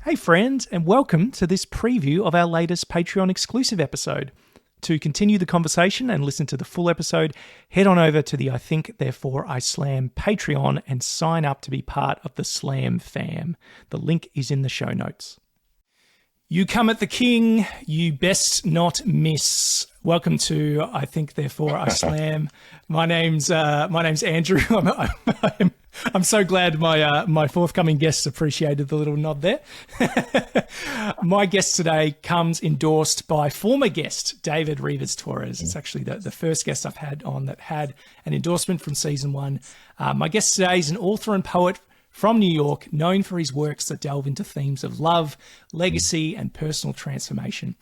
Hey friends, and welcome to this preview of our latest Patreon exclusive episode. To continue the conversation and listen to the full episode, head on over to the I Think Therefore I Slam Patreon and sign up to be part of the Slam fam. The link is in the show notes. You come at the king, you best not miss. Welcome to I Think Therefore I Slam. My name's Andrew. I'm so glad my forthcoming guests appreciated the little nod there. My guest today comes endorsed by former guest David Rivas-Torres. It's actually the first guest I've had on that had an endorsement from season one. My guest today is an author and poet from New York, known for his works that delve into themes of love, legacy, and personal transformation.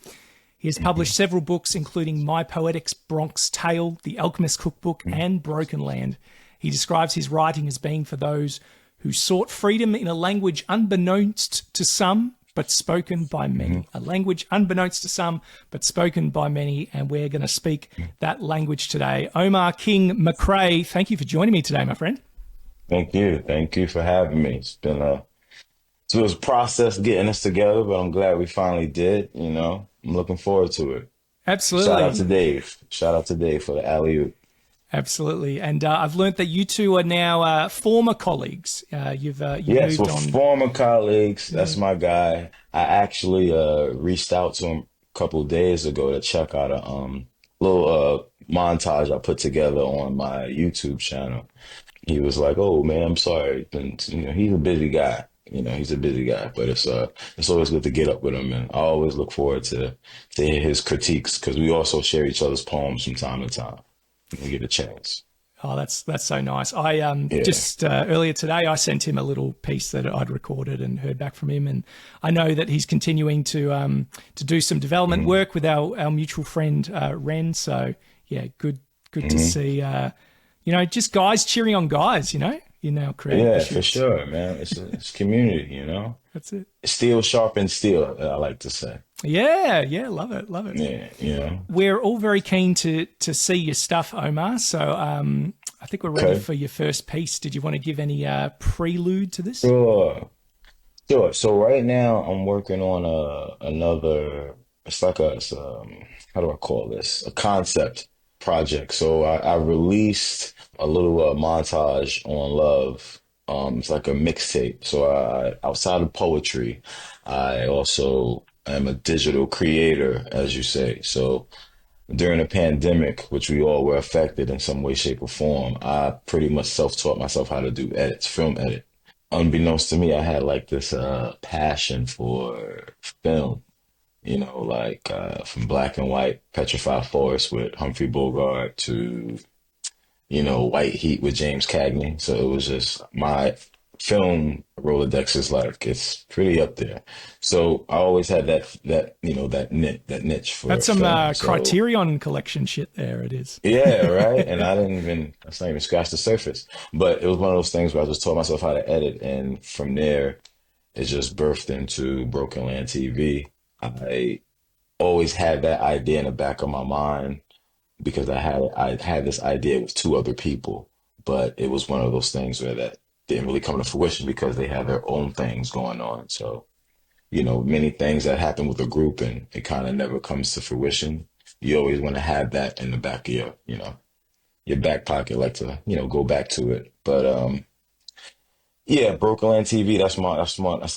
He has published several books, including My Poetic's Bronx Tale, The Alchemist Cookbook, and Broken Land. He describes his writing as being for those who sought freedom in a language unbeknownst to some, but spoken by many. A language unbeknownst to some, but spoken by many, and we're going to speak that language today. Omar King McCray, thank you for joining me today, my friend. Thank you. Thank you for having me. It was a process getting this together, but I'm glad we finally did. I'm looking forward to it. Absolutely. Shout out to Dave. Shout out to Dave for the alley-oop. Absolutely. And I've learned that you two are now former colleagues. You've Yes, moved we're on. former colleagues. That's my guy. I actually reached out to him a couple of days ago to check out a little montage I put together on my YouTube channel. He was like, "Oh man, I'm sorry." And he's a busy guy. He's a busy guy, but it's always good to get up with him, and I always look forward to hear his critiques because we also share each other's poems from time to time when we get a chance. Oh, that's so nice. I Yeah. just earlier today I sent him a little piece that I'd recorded and heard back from him, and I know that he's continuing to do some development work with our mutual friend Ren. So yeah, good to see. Just guys cheering on guys. In our creative Yeah, for pursuits. sure, man. It's community. That's it. Steel sharpens steel, I like to say. Yeah, love it. Yeah. We're all very keen to see your stuff, Omar. So I think we're ready Okay. for your first piece. Did you want to give any prelude to this? Sure. Sure. So right now I'm working on another. How do I call this? A concept project. So I released a little montage on love. It's like a mixtape. So outside of poetry, I also am a digital creator, as you say. So during the pandemic, which we all were affected in some way, shape, or form, I pretty much self-taught myself how to do edits, film edit. Unbeknownst to me, I had like this passion for film, from black and white, Petrified Forest with Humphrey Bogart to, White Heat with James Cagney. So it was just my film Rolodex is like it's pretty up there. So I always had that niche for That's some film. So Criterion collection shit there. It is. yeah, right. And that's not even scratch the surface. But it was one of those things where I just taught myself how to edit. And from there, it just birthed into Broken Land TV. I always had that idea in the back of my mind because I had this idea with two other people, but it was one of those things where that didn't really come to fruition because they have their own things going on. So, many things that happen with a group and it kind of never comes to fruition. You always want to have that in the back of your back pocket, like to, go back to it. But yeah, Broken Land TV, that's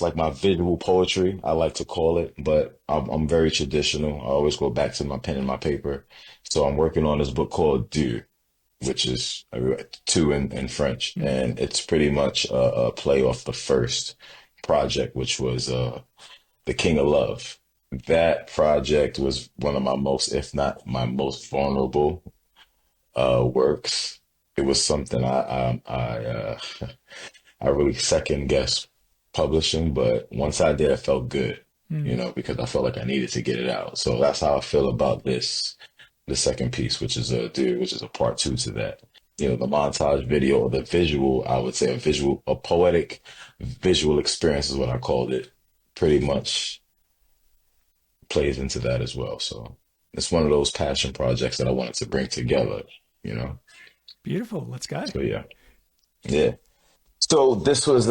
like my visual poetry, I like to call it, but I'm very traditional. I always go back to my pen and my paper. So I'm working on this book called Deux, which is two in French. And it's pretty much a play off the first project, which was The King of Love. That project was one of my most, if not my most vulnerable works. It was something I really second guessed publishing, but once I did, it felt good, because I felt like I needed to get it out. So that's how I feel about the second piece, which is a part two to that. The montage video, or the visual, I would say a poetic visual experience is what I called it, pretty much plays into that as well. So it's one of those passion projects that I wanted to bring together. Beautiful. Let's go. So yeah. So this was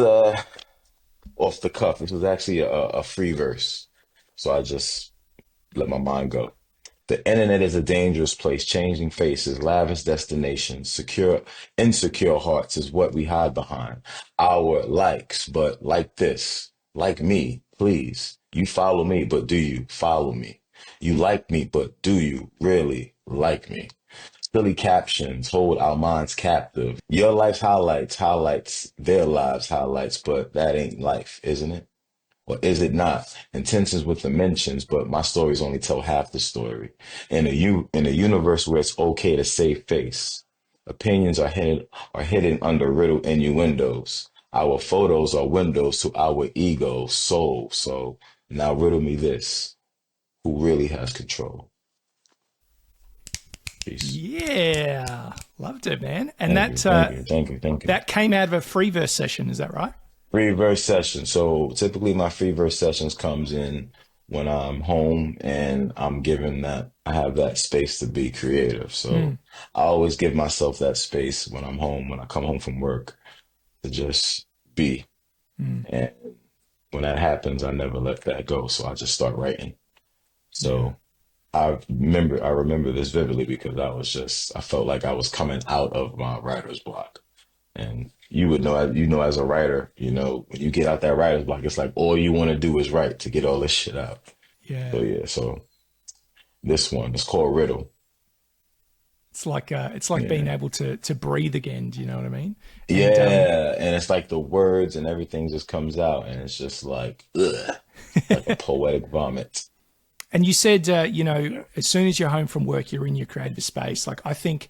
off the cuff. This was actually a free verse. So I just let my mind go. The internet is a dangerous place, changing faces, lavish destinations, secure, insecure hearts is what we hide behind. Our likes, but like this, like me, please. You follow me, but do you follow me? You like me, but do you really like me? Silly captions hold our minds captive. Your life's highlights, highlights their lives' highlights, but that ain't life, isn't it? Or is it not? Intentions with dimensions, but my stories only tell half the story. In a universe where it's okay to save face, opinions are hidden under riddled innuendos. Our photos are windows to our ego, soul. So now riddle me this: who really has control? Peace. Yeah, loved it, man. And Thank you, thank you, thank you, thank you. that came out of a free verse session. Is that right? Free verse session. So typically my free verse sessions comes in when I'm home and I'm given that I have that space to be creative. So Mm, I always give myself that space when I'm home, when I come home from work to just be. mm, And when that happens, I never let that go. So I just start writing. yeah, So I remember this vividly because I felt like I was coming out of my writer's block. And you would know, as a writer, when you get out that writer's block, it's like all you want to do is write to get all this shit out. So yeah. yeah, so this one is called Riddle. It's like being Yeah. able to breathe again. Do you know what I mean? And Yeah, and it's like the words and everything just comes out, and it's just like, ugh, like a poetic vomit. and you said, as soon as you're home from work, you're in your creative space. Like I think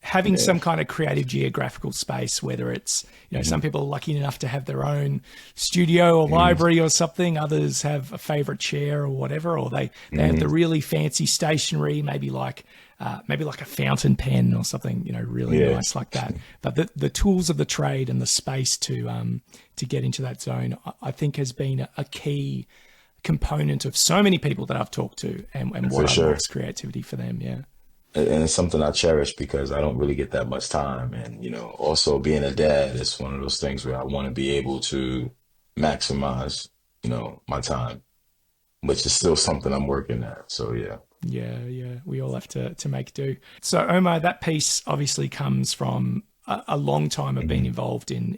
having Yeah. some kind of creative geographical space, whether it's, some Hmm. people are lucky enough to have their own studio or Hmm. library or something, others have a favorite chair or whatever, or they have the Hmm. really fancy stationery, maybe like a fountain pen or something, really Yeah. nice like that. But the tools of the trade and the space to get into that zone, I think has been a key component of so many people that I've talked to, and what For sure. unlocks creativity for them. Yeah. And it's something I cherish because I don't really get that much time. And, also being a dad is one of those things where I want to be able to maximize, my time, which is still something I'm working at. So yeah. Yeah, yeah. We all have to make do. So Omar, that piece obviously comes from a long time of being Hmm. involved in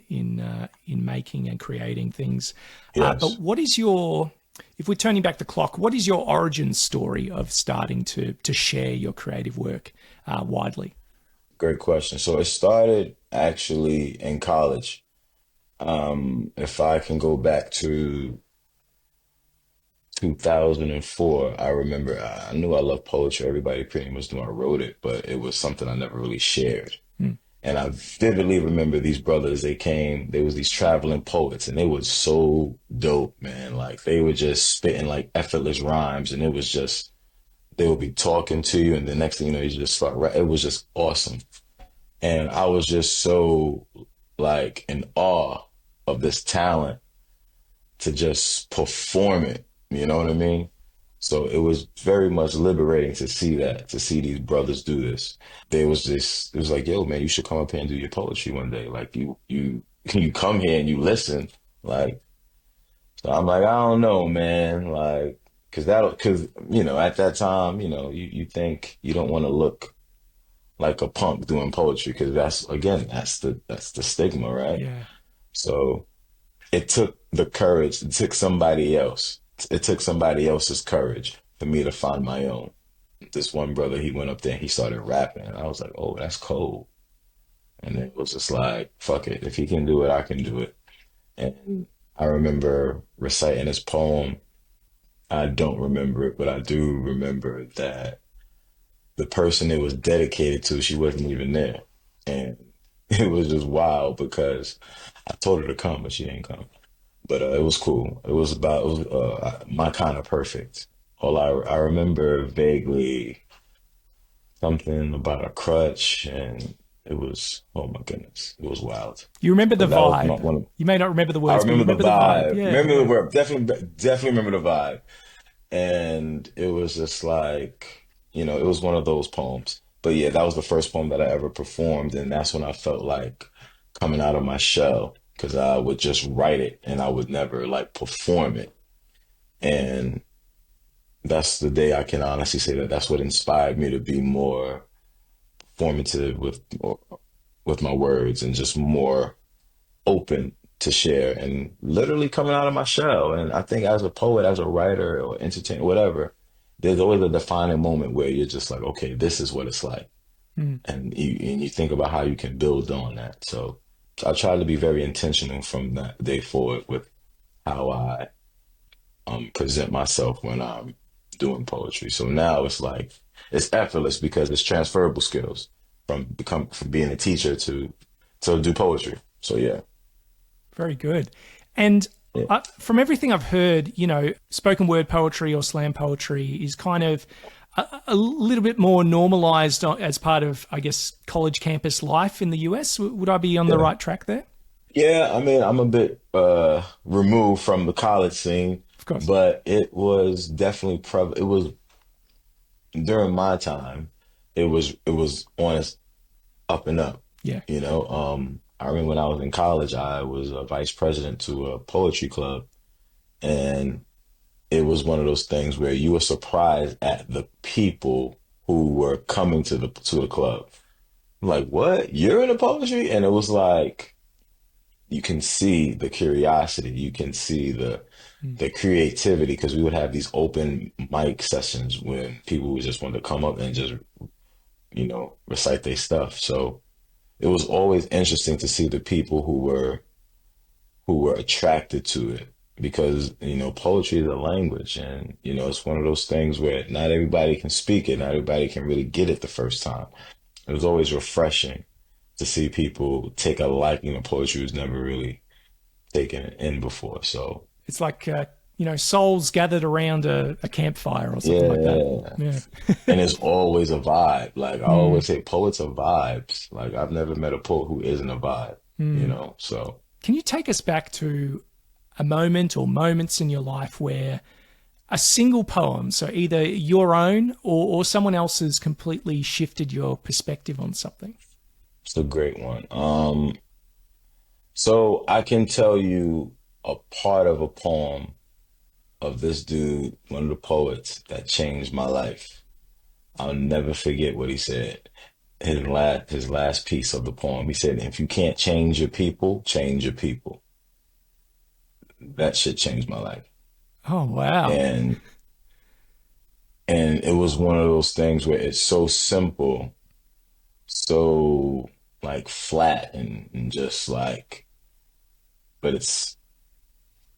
making and creating things. But Yes. what is your, if we're turning back the clock, what is your origin story of starting to share your creative work widely? Great question. So it started actually in college. If I can go back to 2004, I remember I knew I loved poetry. Everybody pretty much knew I wrote it, but it was something I never really shared. Hmm. And I vividly remember these brothers, they was these traveling poets and they were so dope, man. Like they were just spitting like effortless rhymes and it was just, they would be talking to you and the next thing you know, you just start, it was just awesome. And I was just so like in awe of this talent to just perform it. You know what I mean? So it was very much liberating to see that, to see these brothers do this. It was like, yo, man, you should come up here and do your poetry one day. Like you come here and you listen. Like, so I'm like, I don't know, man. Like, cause at that time, you think you don't want to look like a punk doing poetry because that's the stigma, right? Yeah. So it took the courage. It took somebody else. It took somebody else's courage for me to find my own. This one brother, he went up there and he started rapping. And I was like, oh, that's cold. And it was just like, fuck it. If he can do it, I can do it. And I remember reciting his poem. I don't remember it, but I do remember that the person it was dedicated to, she wasn't even there. And it was just wild because I told her to come, but she didn't come. But it was cool. It was my kind of perfect. All I remember vaguely something about a crutch, and it was, oh my goodness, it was wild. You remember the But that was my, vibe. one. Of, You may not remember the I words, but you remember the remember the vibe. vibe. Yeah, Remember the yeah. word. Definitely remember the vibe. And it was just like, it was one of those poems. But yeah, that was the first poem that I ever performed, and that's when I felt like coming out of my shell. because I would just write it and I would never like perform it. And that's the day I can honestly say that that's what inspired me to be more formative with my words and just more open to share and literally coming out of my shell. And I think as a poet, as a writer or entertainer, whatever, there's always a defining moment where you're just like, okay, this is what it's like. Mm. And you think about how you can build on that. So I try to be very intentional from that day forward with how I present myself when I'm doing poetry. So now it's like it's effortless because it's transferable skills from being a teacher to do poetry. So yeah. Very good. And Yeah. from everything I've heard, spoken word poetry or slam poetry is kind of a little bit more normalized as part of, I guess, college campus life in the US. Would I be on the Yeah. right track there? Yeah, I mean, I'm a bit removed from the college scene, Of course. but it was definitely prevalent. It was during my time, it was on its up and up. Yeah. I remember when I was in college, I was a vice president to a poetry club, and it was one of those things where you were surprised at the people who were coming to the club. Like, what? You're in a poetry? And it was like you can see the curiosity, you can see Mm. the creativity, because we would have these open mic sessions when people would just want to come up and just, recite their stuff. So it was always interesting to see the people who were attracted to it because, poetry is a language, and, it's one of those things where not everybody can speak it, not everybody can really get it the first time. It was always refreshing to see people take a liking to poetry who's never really taken it in before. So It's like, souls gathered around a campfire or something like that. yeah, Yeah. and it's always a vibe. Like I Mm. always say, poets are vibes. Like I've never met a poet who isn't a vibe. Mm. So Can you take us back to a moment or moments in your life where a single poem, so either your own or someone else's, completely shifted your perspective on something? it's a great one. So I can tell you a part of a poem of this dude, one of the poets that changed my life. I'll never forget what he said. His last piece of the poem. He said, "If you can't change your people, change your people." That shit changed my life. Oh, wow. And and it was one of those things where it's so simple, so like flat and just like, but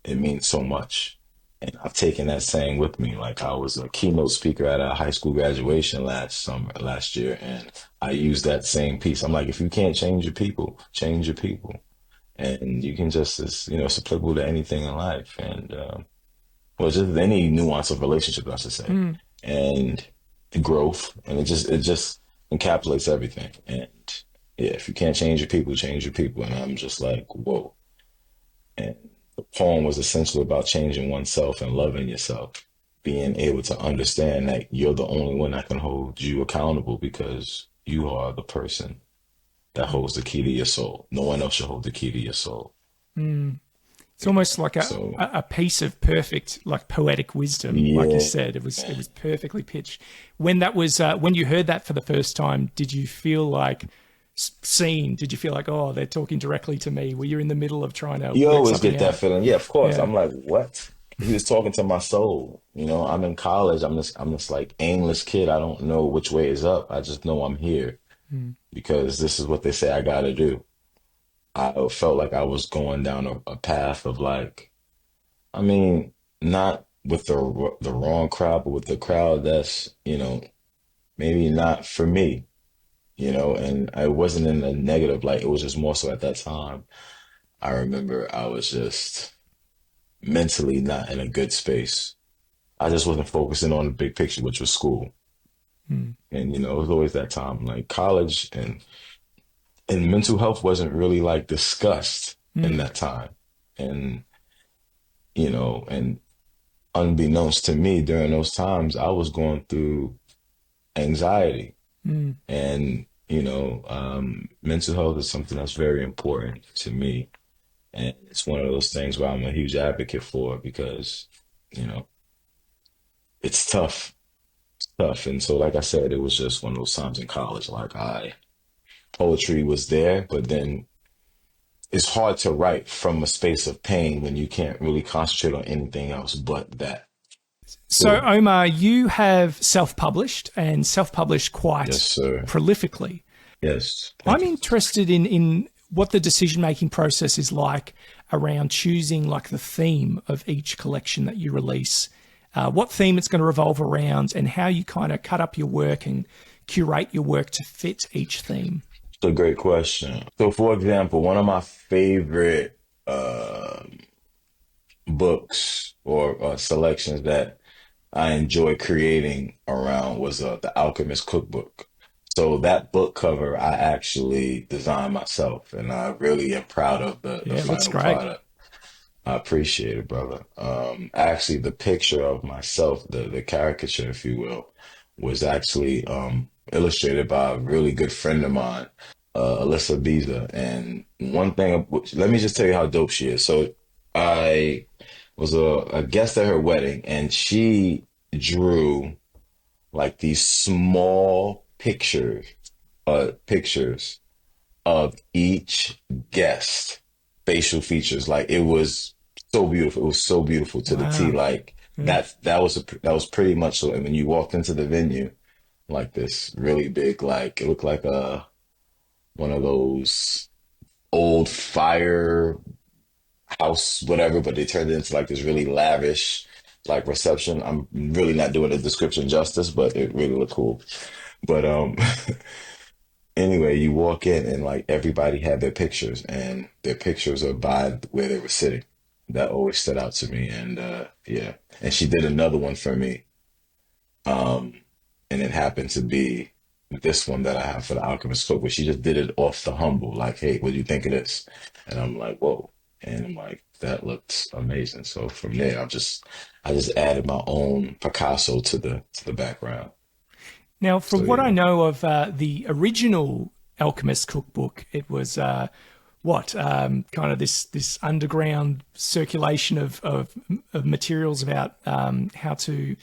it means so much. And I've taken that saying with me. Like I was a keynote speaker at a high school graduation last year, and I used that same piece. I'm like, if you can't change your people, change your people. And you can just, it's applicable to anything in life. And, well, just any nuance of relationship, I should say, Mm. and growth. And it just encapsulates everything. And yeah, if you can't change your people, change your people. And I'm just like, whoa. And the poem was essentially about changing oneself and loving yourself, being able to understand that you're the only one that can hold you accountable because you are the person that holds the key to your soul. No one else should hold the key to your soul. Mm. It's almost like a, So a piece of perfect, like poetic wisdom, like you yeah, said. It was perfectly pitched. When that was when you heard that for the first time, did you feel like seen? Did you feel like, oh, they're talking directly to me? Were you in the middle of trying to you work always something get that out? feeling. Yeah, of course. Yeah. I'm like, what? He was talking to my soul. I'm in college. I'm this like aimless kid. I don't know which way is up. I just know I'm here Mm. because this is what they say I gotta do. I felt like I was going down a path of like, I mean, not with the wrong crowd, but with the crowd that's, maybe not for me, and I wasn't in a negative light. It was just more so at that time. I remember I was just mentally not in a good space. I just wasn't focusing on the big picture, which was school. Mm. And, it was always that time, like college and mental health wasn't really like discussed in Mm. that time. And, and unbeknownst to me during those times, I was going through anxiety. Mm. And, mental health is something that's very important to me. And it's one of those things where I'm a huge advocate for because, you know, it's tough, tough. And so, like I said, it was just one of those times in college, like poetry was there, but then it's hard to write from a space of pain when you can't really concentrate on anything else but that So, feeling. Omar, you have self published and self published Yes, quite sir. prolifically. Yes. I'm Thank you. interested in what the decision making process is like around choosing like the theme of each collection that you release, what theme it's going to revolve around, and how you kind of cut up your work and curate your work to fit each theme. It's a great question. So, for example, one of my favorite books or selections that I enjoy creating around was the Alchemist Cookbook. So that book cover I actually designed myself, and I really am proud of the Yeah, it looks final great. product. I appreciate it, brother. Actually, the picture of myself, the caricature, if you will, was actually illustrated by a really good friend of mine, Alyssa Biza. And one thing, let me just tell you how dope she is. So I was a guest at her wedding, and she drew like these small pictures of each guest facial features. Like it was so beautiful. It was so beautiful to the T. Wow. Like Yeah. that was pretty much so. And when you walked into the venue, like this really big, like it looked like a one of those old firehouse, whatever, but they turned it into like this really lavish like reception. I'm really not doing the description justice, but it really looked cool. But anyway, you walk in and like everybody had their pictures, and their pictures are by where they were sitting. That always stood out to me. And yeah. And she did another one for me. Um, and it happened to be this one that I have for the Alchemist Cook, where she just did it off the humble, like, hey, what do you think of this? And I'm like, whoa. And I'm like, that looks amazing. So from there, I just added my own Picasso to the background. Now, So from what I yeah. know of the original Alchemist cookbook, it was kind of this underground circulation of materials about how to,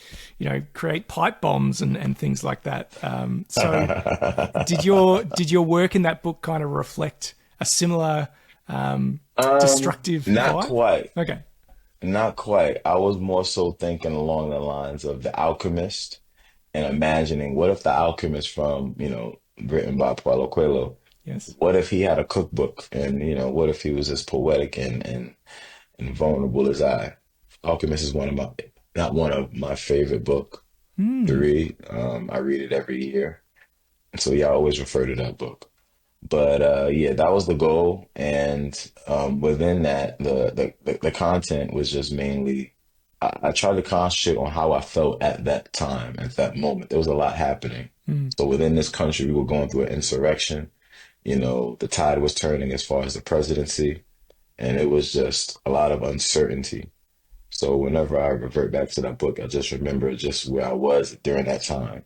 create pipe bombs and things like that. So, did your work in that book kind of reflect a similar destructive Not vibe? quite. Okay. Not quite. I was more so thinking along the lines of The Alchemist and imagining what if the alchemist from, written by Paulo Coelho, Yes. what if he had a cookbook and, what if he was as poetic and vulnerable as I? Alchemist is not one of my favorite book to Hmm. read. I read it every year. And so yeah, I always refer to that book. But yeah, that was the goal, and within that, the content was just mainly I tried to concentrate on how I felt at that time, at that moment. There was a lot happening. Hmm. So within this country, we were going through an insurrection. The tide was turning as far as the presidency, and it was just a lot of uncertainty. So whenever I revert back to that book, I just remember just where I was during that time.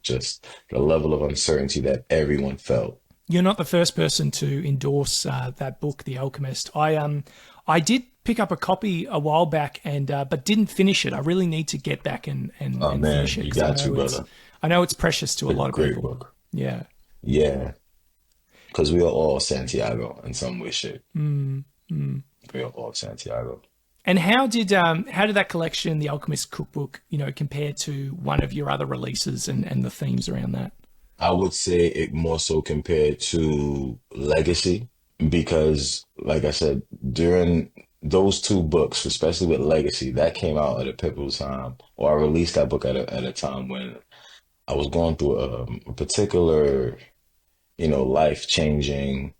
Just the level of uncertainty that everyone felt. You're not the first person to endorse that book, The Alchemist. I did pick up a copy a while back and but didn't finish it. I really need to get back Oh and man, finish it you because got to, brother. I know it's precious to a A lot of great people. book. Yeah. Yeah, because we are all Santiago in some way, shape. Mm, mm. We are all Santiago. And how did that collection, The Alchemist Cookbook, compare to one of your other releases and the themes around that? I would say it more so compared to Legacy because, like I said, during those two books, especially with Legacy, that came out at a pivotal time, or I released that book at a time when I was going through a particular, life changing,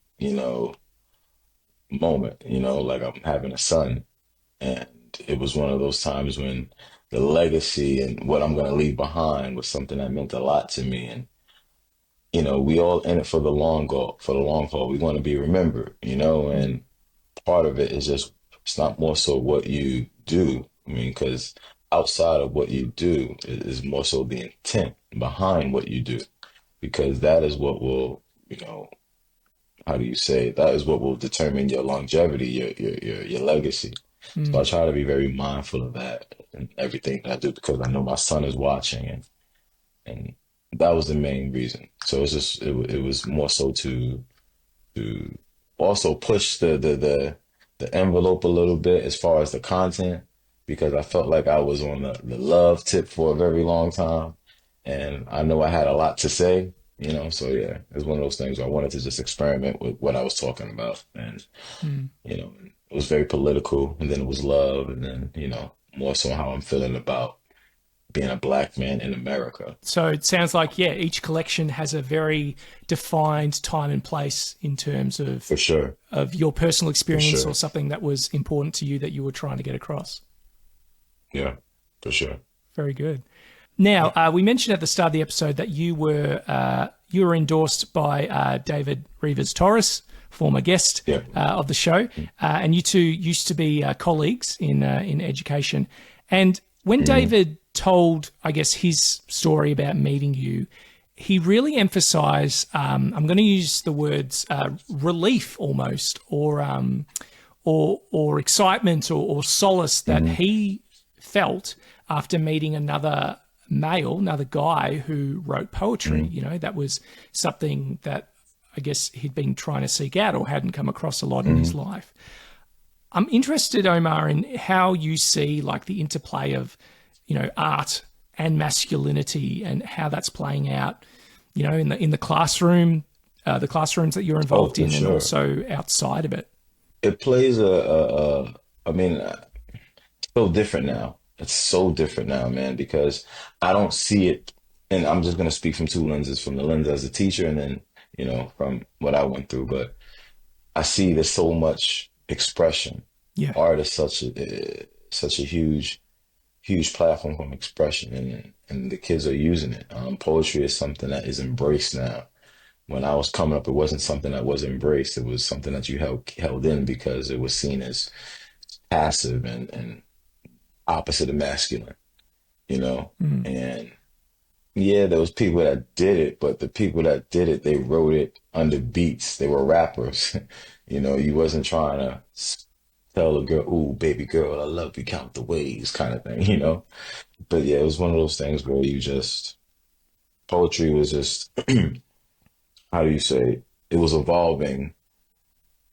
moment, like I'm having a son. And it was one of those times when the legacy and what I'm going to leave behind was something that meant a lot to me. And, we all in it for the long goal, for the long haul. We want to be remembered, Mm. and part of it is just, it's not more so what you do. I mean, because outside of what you do is more so the intent behind what you do, because that is what will, how do you say, that is what will determine your longevity, your legacy. So I Mm. try to be very mindful of that in everything that I do because I know my son is watching, and that was the main reason. So it's just it was more so to also push the envelope a little bit as far as the content because I felt like I was on the love tip for a very long time, and I know I had a lot to say, you know. So yeah, it's one of those things where I wanted to just experiment with what I was talking about, and Mm. you know, it was very political, and then it was love, and then you know more so how I'm feeling about being a black man in America. So it sounds like, yeah, each collection has a very defined time and place in terms For sure, of your personal for experience or sure, something that was important to you that you were trying to get across. yeah, for sure. Very good. Now, we mentioned at the start of the episode that you were endorsed by David Rivers Torres, former guest Yeah. of the show, and you two used to be colleagues in education. And when Mm-hmm. David told, I guess, his story about meeting you, he really emphasized. I'm going to use the words relief, almost, or excitement or solace that Mm-hmm. he felt after meeting another male, another guy who wrote poetry. Mm-hmm. You know, that was something that I guess he'd been trying to seek out or hadn't come across a lot in his Mm-hmm. life. I'm interested, Omar, in how you see like the interplay of, art and masculinity and how that's playing out, in the classroom, the classrooms that you're Oh, involved for in, and sure. also outside of it. It plays I mean, it's so different now. It's so different now, man, because I don't see it. And I'm just going to speak from two lenses, from the lens as a teacher and then, you know, from what I went through. But I see there's so much expression. Yeah. Art is such a huge platform from expression, and the kids are using it. Poetry is something that is embraced now. When I was coming up, it wasn't something that was embraced. It was something that you held in because it was seen as passive and opposite of masculine, you know? Mm. And yeah, there was people that did it, but the people that did it, they wrote it under beats. They were rappers. You know, you wasn't trying to tell a girl, "Ooh, baby girl, I love you, count the ways," kind of thing, you know? But yeah, it was one of those things where you just poetry was just how do you say, it was evolving,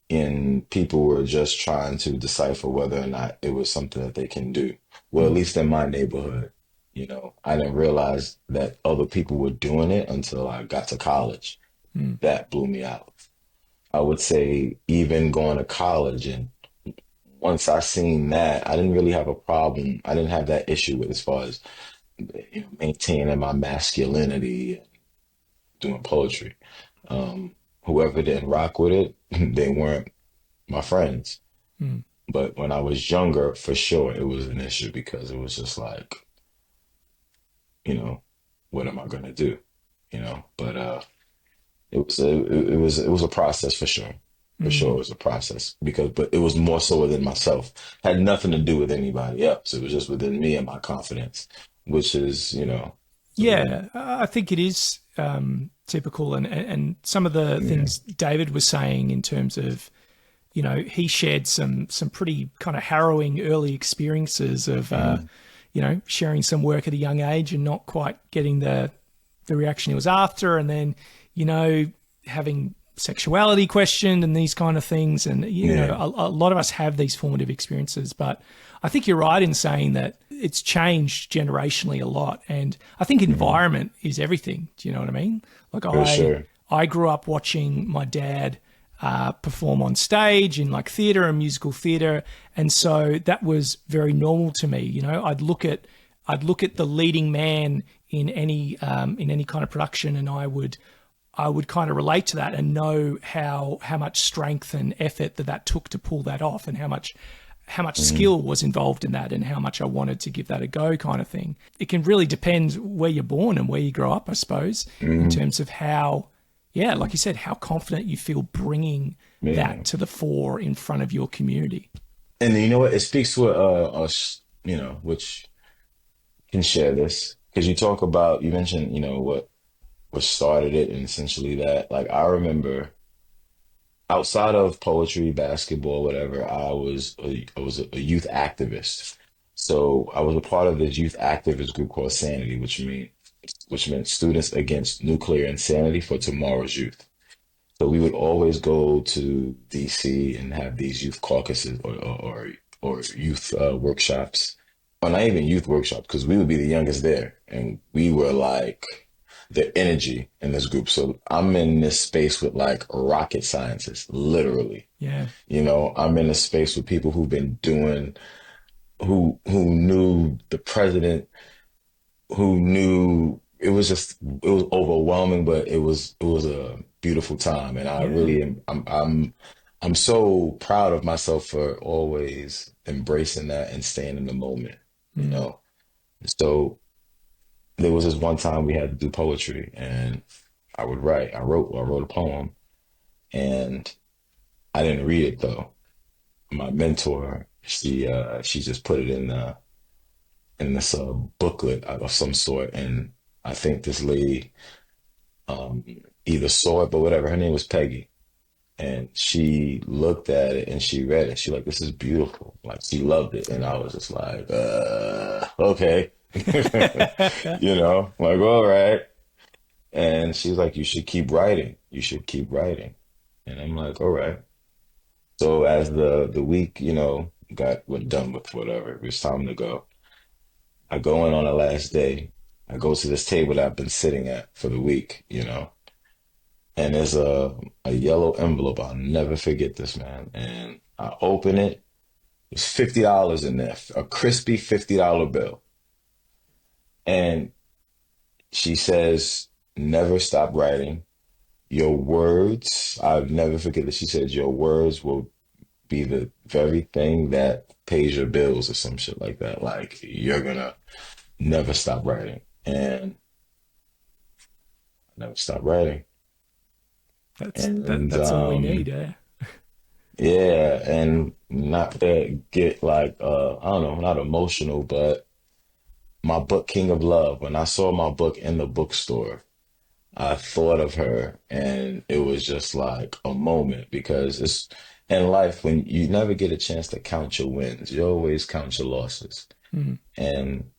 and people were just trying to decipher whether or not it was something that they can do. Well, at Mm. least in my neighborhood, you know, I didn't realize that other people were doing it until I got to college. Mm. That blew me out. I would say even going to college, and once I seen that, I didn't really have a problem. I didn't have that issue with as far as maintaining my masculinity and doing poetry. Whoever didn't rock with it, they weren't my friends. Mm. But when I was younger, for sure, it was an issue because it was just like, you know, what am I gonna do? You know, but it was a process for sure. For sure, Mm. it was a process because, but it was more so within myself. Had nothing to do with anybody else. It was just within me and my confidence, which is, you know, so Yeah, I think it is typical, and some of the yeah. things David was saying in terms of, he shared some pretty kind of harrowing early experiences of, Mhm. sharing some work at a young age and not quite getting the reaction he was after, and then, you know, having sexuality questioned and these kind of things, and Yeah. a lot of us have these formative experiences, but I think you're right in saying that it's changed generationally a lot, and I think Hmm. environment is everything. Do you know what I mean? Like For I sure. I grew up watching my dad perform on stage in like theater and musical theater, and so that was very normal to me. I'd look at the leading man in any kind of production, and I would kind of relate to that and know how much strength and effort that took to pull that off, and how much Hmm. skill was involved in that, and how much I wanted to give that a go, kind of thing. It can really depend where you're born and where you grow up, I suppose, in Hmm. terms of how, yeah, like you said, how confident you feel bringing that Yeah. to the fore in front of your community. And you know what? It speaks to us, you know, which can share this because you talk about, you mentioned, you know, what started it, and essentially that, like, I remember outside of poetry, basketball, whatever, I was a youth activist. So I was a part of this youth activist group called Sanity, which meant Students Against Nuclear Insanity for Tomorrow's Youth. So we would always go to DC and have these youth caucuses or youth workshops, or not even youth workshops, because we would be the youngest there, and we were like the energy in this group. So I'm in this space with like rocket scientists, literally. Yeah. I'm in a space with people who've been doing, who knew the president, who knew it was overwhelming, but it was a beautiful time, and I Yeah. really am. I'm so proud of myself for always embracing that and staying in the moment. You Mm. know, so there was this one time we had to do poetry, and I would write. I wrote a poem, and I didn't read it though. My mentor, she just put it in this booklet of some sort, and I think this lady um, either saw it, but whatever. Her name was Peggy, and she looked at it and she read it. She like, this is beautiful. Like she loved it, and I was just like, okay, like all right. And she's like, you should keep writing. You should keep writing. And I'm like, all right. So as the week, went done with whatever, it was time to go. I go in on the last day. I go to this table that I've been sitting at for the week, and there's a yellow envelope. I'll never forget this, man. And I open it. There's $50 in there, a crispy $50 bill. And she says, never stop writing. Your words, I'll never forget that she said, your words will be the very thing that pays your bills or some shit like that. Like, you're gonna never stop writing. And I never stopped writing. And That's all we need, eh? yeah, and not to get like I don't know, not emotional, but my book King of Love, when I saw my book in the bookstore, I thought of her, and it was just like a moment, because it's in life when you never get a chance to count your wins, you always count your losses. Mm. And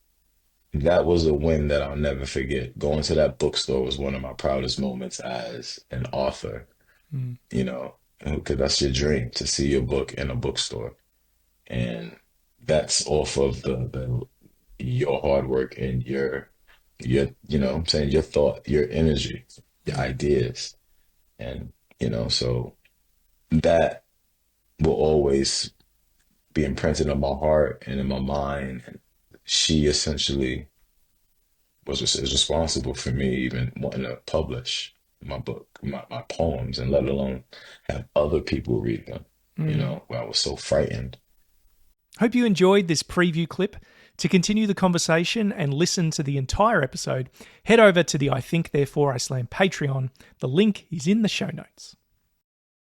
that was a win that I'll never forget. Going to that bookstore was one of my proudest moments as an author, Mm. because that's your dream, to see your book in a bookstore. And that's off of the your hard work and your what I'm saying, your thought, your energy, your Mm. ideas. And so that will always be imprinted on my heart and in my mind. And she essentially is responsible for me even wanting to publish my book, my poems, and let alone have other people read them, Mm. where I was so frightened. Hope you enjoyed this preview clip. To continue the conversation and listen to the entire episode, head over to the I Think Therefore I Slam Patreon. The link is in the show notes.